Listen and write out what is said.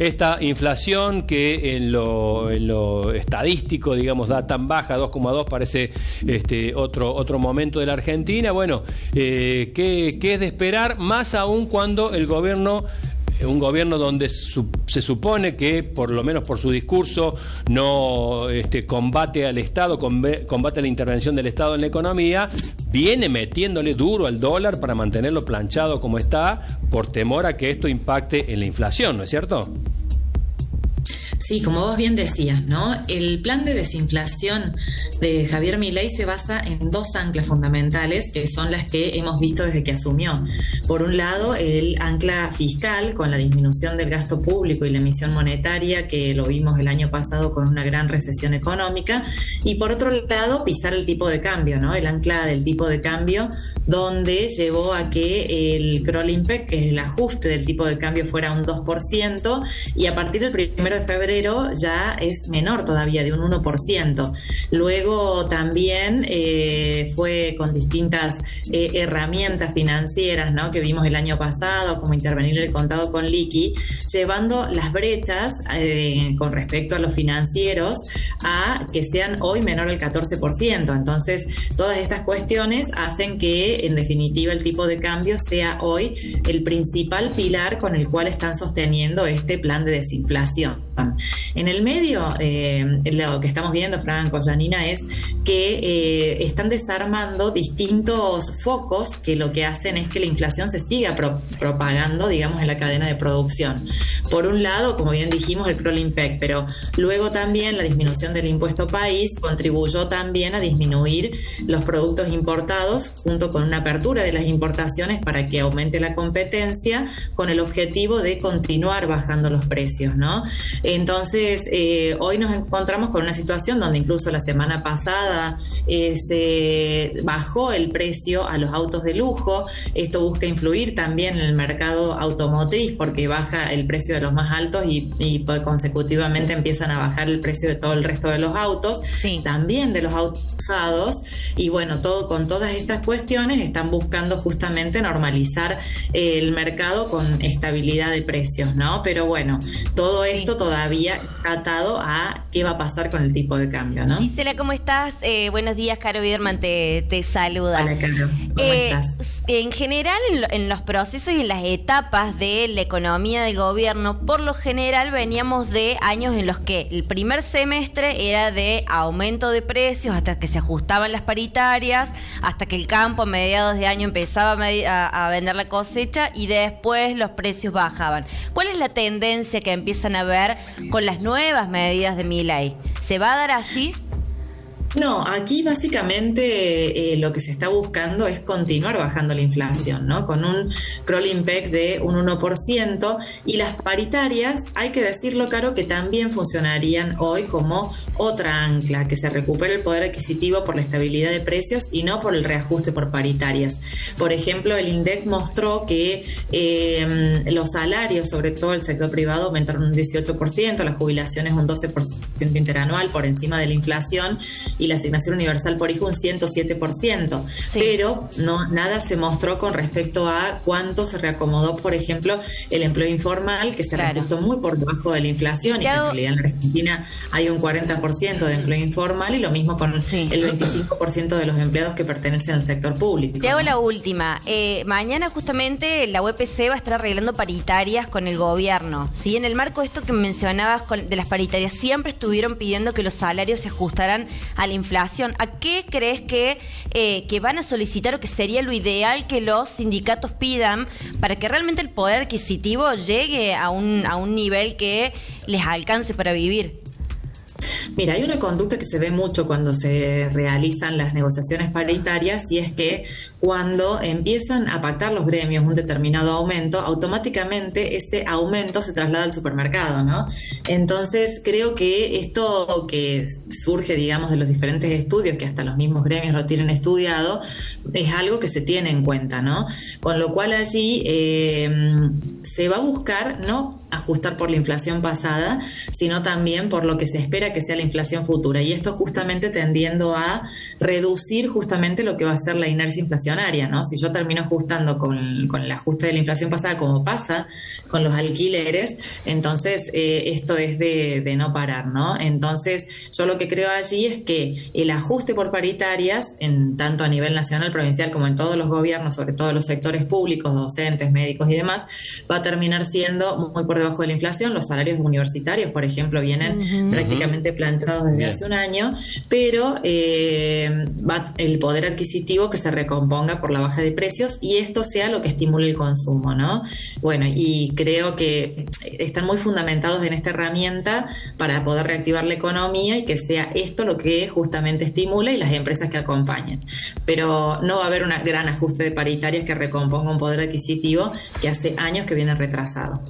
esta inflación que en lo estadístico, digamos, da tan baja, 2,2, parece otro momento de la Argentina. Bueno, ¿qué es de esperar? Más aún cuando el gobierno... Un gobierno donde se supone que, por lo menos por su discurso, no combate al Estado, combate la intervención del Estado en la economía, viene metiéndole duro al dólar para mantenerlo planchado como está, por temor a que esto impacte en la inflación, ¿no es cierto? Sí, como vos bien decías, ¿no? El plan de desinflación de Javier Milei se basa en dos anclas fundamentales, que son las que hemos visto desde que asumió. Por un lado, el ancla fiscal, con la disminución del gasto público y la emisión monetaria, que lo vimos el año pasado con una gran recesión económica. Y por otro lado, pisar el tipo de cambio, ¿no? El ancla del tipo de cambio, donde llevó a que el Kroll-Impec, que es el ajuste del tipo de cambio, fuera un 2%, y a partir del 1 de febrero ya es menor todavía, de un 1%. Luego también fue con distintas herramientas financieras, ¿no?, que vimos el año pasado, como intervenir el contado con liqui, llevando las brechas con respecto a los financieros a que sean hoy menor al 14%. Entonces, todas estas cuestiones hacen que, en definitiva, el tipo de cambio sea hoy el principal pilar con el cual están sosteniendo este plan de desinflación. En el medio, lo que estamos viendo, Franco, Janina, es que están desarmando distintos focos que lo que hacen es que la inflación se siga propagando, digamos, en la cadena de producción. Por un lado, como bien dijimos, el Kroll-Impec, pero luego también la disminución del impuesto país contribuyó también a disminuir los productos importados, junto con una apertura de las importaciones para que aumente la competencia, con el objetivo de continuar bajando los precios, ¿no? Entonces, hoy nos encontramos con una situación donde incluso la semana pasada se bajó el precio a los autos de lujo. Esto busca influir también en el mercado automotriz, porque baja el precio de los más altos y consecutivamente empiezan a bajar el precio de todo el resto de los autos, sí, también de los autos usados. Y bueno, con todas estas cuestiones están buscando justamente normalizar el mercado con estabilidad de precios, ¿no? Pero bueno, todo esto todavía está atado a qué va a pasar con el tipo de cambio, ¿no? Gisela, ¿cómo estás? Buenos días, Caro Biderman te saluda. Hola, Caro, ¿cómo estás? En general, en los procesos y en las etapas de la economía del gobierno, por lo general veníamos de años en los que el primer semestre era de aumento de precios hasta que se ajustaban las paritarias, hasta que el campo a mediados de año empezaba a vender la cosecha y después los precios bajaban. ¿Cuál es la tendencia que empiezan a ver con las nuevas medidas de Milei? ¿Se va a dar así? No, aquí básicamente lo que se está buscando es continuar bajando la inflación, ¿no? Con un Kroll-Impec de un 1%, y las paritarias, hay que decirlo, Caro, que también funcionarían hoy como otra ancla, que se recupere el poder adquisitivo por la estabilidad de precios y no por el reajuste por paritarias. Por ejemplo, el INDEC mostró que los salarios, sobre todo el sector privado, aumentaron un 18%, las jubilaciones un 12% interanual por encima de la inflación, y la asignación universal por hijo un 107%, sí. Pero nada se mostró con respecto a cuánto se reacomodó, por ejemplo, el empleo informal, que se reajustó muy por debajo de la inflación, y que en realidad en la Argentina hay un 40% de empleo informal, y lo mismo con el 25% de los empleados que pertenecen al sector público. Te hago la última. Mañana justamente la UPC va a estar arreglando paritarias con el gobierno. ¿Sí? En el marco de esto que mencionabas de las paritarias, siempre estuvieron pidiendo que los salarios se ajustaran a la inflación. ¿A qué crees que van a solicitar, o que sería lo ideal que los sindicatos pidan para que realmente el poder adquisitivo llegue a un nivel que les alcance para vivir? Mira, hay una conducta que se ve mucho cuando se realizan las negociaciones paritarias, y es que cuando empiezan a pactar los gremios un determinado aumento, automáticamente ese aumento se traslada al supermercado, ¿no? Entonces, creo que esto que surge, digamos, de los diferentes estudios, que hasta los mismos gremios lo tienen estudiado, es algo que se tiene en cuenta, ¿no? Con lo cual allí se va a buscar, no ajustar por la inflación pasada, sino también por lo que se espera que sea la inflación futura. Y esto justamente tendiendo a reducir justamente lo que va a ser la inercia inflacionaria, ¿no? Si yo termino ajustando con el ajuste de la inflación pasada, como pasa con los alquileres, entonces esto es de no parar, ¿no? Entonces yo lo que creo allí es que el ajuste por paritarias, tanto a nivel nacional, provincial, como en todos los gobiernos, sobre todo los sectores públicos, docentes, médicos y demás, va a terminar siendo muy por debajo de la inflación. Los salarios universitarios, por ejemplo, vienen prácticamente planchados desde hace un año, pero va el poder adquisitivo que se recomponga por la baja de precios y esto sea lo que estimule el consumo, ¿no? Bueno, y creo que están muy fundamentados en esta herramienta para poder reactivar la economía y que sea esto lo que justamente estimula y las empresas que acompañen. Pero no va a haber un gran ajuste de paritarias que recomponga un poder adquisitivo que hace años que viene retrasado.